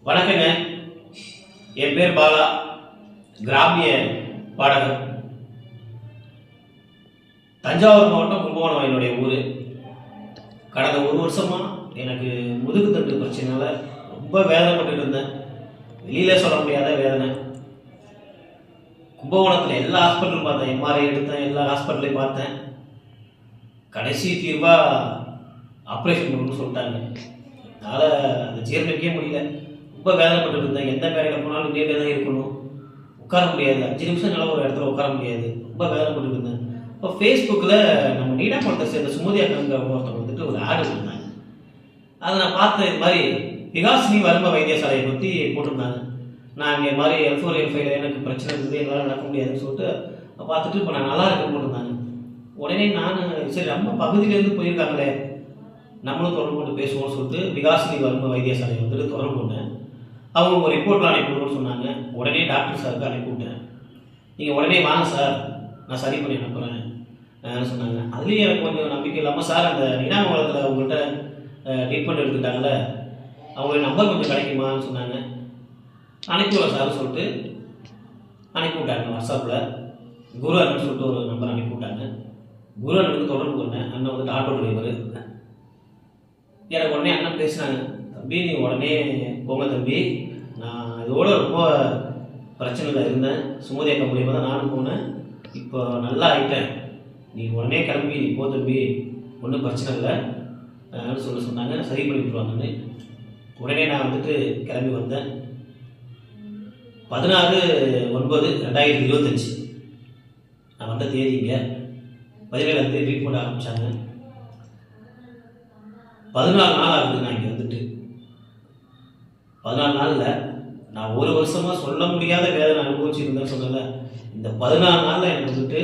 வணக்கங்க. என் பேர் பாலா, கிராமிய பாடகர். தஞ்சாவூர் மாவட்டம் கும்பகோணம் என்னுடைய ஊர். கடந்த ஒரு வருஷமா எனக்கு முதுகு தண்டு பிரச்சனைனால ரொம்ப வேதனைப்பட்டு இருந்தேன். வெளியில சொல்ல முடியாத வேதனை. கும்பகோணத்தில் எல்லா ஹாஸ்பிட்டலும் பார்த்தேன், எம்ஆர்ஐ எடுத்தேன், எல்லா ஹாஸ்பிட்டலையும் பார்த்தேன். கடைசி தீர்வா ஆப்ரேஷன் பண்ணணும்னு சொல்லிட்டாங்க. அதனால் அதை ஜீரணிக்கவே முடியல. ரொம்ப வேதனைப்பட்டு இருந்தேன். எந்த வேலையில் போனாலும் நீட்டே தான் இருக்கணும், உட்கார முடியாது, 5 நிமிஷம் நல்ல ஒரு இடத்துல உட்கார முடியாது. ரொம்ப வேதனைப்பட்டு இருந்தேன். இப்போ ஃபேஸ்புக்கில் நம்ம நீடாமட்டத்தை சேர்ந்த சுமதி அக்காங்க ஒருத்தவங்க வந்துட்டு ஒரு ஆடு இருந்தாங்க. அதை நான் பார்த்தேன். இது மாதிரி விகாசினி வர்ம வைத்தியசாலையை பற்றி போட்டிருந்தாங்க. நான் இங்கே மாதிரி L4 L5 எனக்கு பிரச்சனை இருந்தது, எங்களால் நடக்க முடியாதுன்னு சொல்லிட்டு பார்த்துட்டு இப்போ நான் நல்லா இருக்குன்னு போட்டிருந்தாங்க. உடனே நான் சரி நம்ம பகுதியிலேருந்து போயிருக்காங்களே, நம்மளும் தொடர்பு கொண்டு பேசுவோம்னு சொல்லிட்டு விகாசினி வர்ம வைத்தியசாலை வந்துட்டு தொடர்பு கொண்டேன். அவங்க ஒரு ரிப்போர்ட்லாம் அனுப்பிவிடுவோம்னு சொன்னாங்க. உடனே டாக்டர் சாருக்கு அனுப்பிவிட்டேன். நீங்கள் உடனே வாங்க சார், நான் சரி பண்ணி அனுப்புகிறேன் சொன்னாங்க. அதுலேயும் எனக்கு கொஞ்சம் நம்பிக்கை இல்லாமல், சார் அந்த இனாமலத்தில் அவங்கள்ட்ட ட்ரீட்மெண்ட் எடுத்துட்டாங்கல்ல, அவங்களுடைய நம்பர் கொஞ்சம் கிடைக்குமான்னு சொன்னாங்க. அனுப்பிவிடுவேன் சார் சொல்லிட்டு அனுப்பிவிட்டாங்க. வாட்ஸ்அப்பில் குரு அண்ணன் சொல்லிட்டு ஒரு நம்பர் அனுப்பிவிட்டாங்க. குரு அண்ணனுக்கு தொடர்பு கொண்டேன். அண்ணன் வந்துட்டு ஆட்டோ டிரைவர். எனக்கு உடனே அண்ணன் பேசினாங்க, தம்பி நீ உடனே போங்க தம்பி, நான் இதோட ரொம்ப பிரச்சனையில் இருந்தேன், சுமதி அக்கா மூலியமாக தான் நானும் போனேன், இப்போ நல்லா ஆகிட்டேன், நீ உடனே கிளம்பி நீ போ தம்பி, ஒன்றும் பிரச்சனை இல்லை சொன்னாங்க. சரி பண்ணி விட்டுருவாங்கன்னு உடனே நான் வந்துட்டு கிளம்பி வந்தேன். 16/9/2025 நான் வந்த தேதிங்க. 17ஆம் தேதி ட்ரீட்மெண்ட் ஆரம்பித்தாங்க. 14 நாள் ஆகுது நான் இங்கே வந்துட்டு. 14 நாளில் நான் ஒரு வருஷமாக சொல்ல முடியாத வேதனை அனுபவிச்சுருந்தேன்னு சொன்னல, இந்த 14 நாளில் எனக்கு வந்துட்டு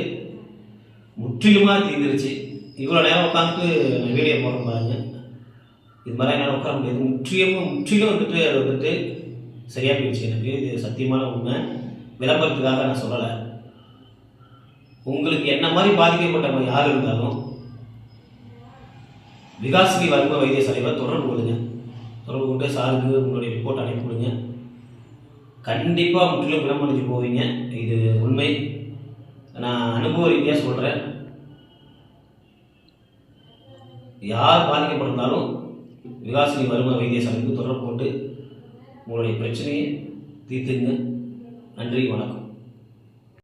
முற்றிலுமாக தீர்ந்துருச்சு. இவ்வளோ நேரம் உட்காந்துட்டு நான் வீடியோ போட பாருங்க, இது மாதிரி என்னால் உட்கார முடியாது. முற்றிலும் வந்துட்டு அது வந்துட்டு சரியாக போயிடுச்சு. எனக்கு இது சத்தியமான உண்மை, விளம்பரத்துக்காக நான் சொல்லலை. உங்களுக்கு என்ன மாதிரி பாதிக்கப்பட்டவங்க யார் இருந்தாலும் விகாசினி வர்ம வைத்தியசாலையை தொடர்பு கொள்ளுங்க. தொடர்பு கொண்டு சாருக்கு உங்களுடைய ரிப்போர்ட் அனுப்பி கொடுங்க. கண்டிப்பாக முற்றிலும் குணமடைஞ்சு போவீங்க. இது உண்மை, நான் அனுபவ ரீதியாக சொல்கிறேன். யார் பாதிக்கப்பட்டிருந்தாலும் விகாசினி வர்ம வைத்தியசாலைக்கு தொடர்பு கொண்டு உங்களுடைய பிரச்சனையை தீர்த்துங்க. நன்றி, வணக்கம்.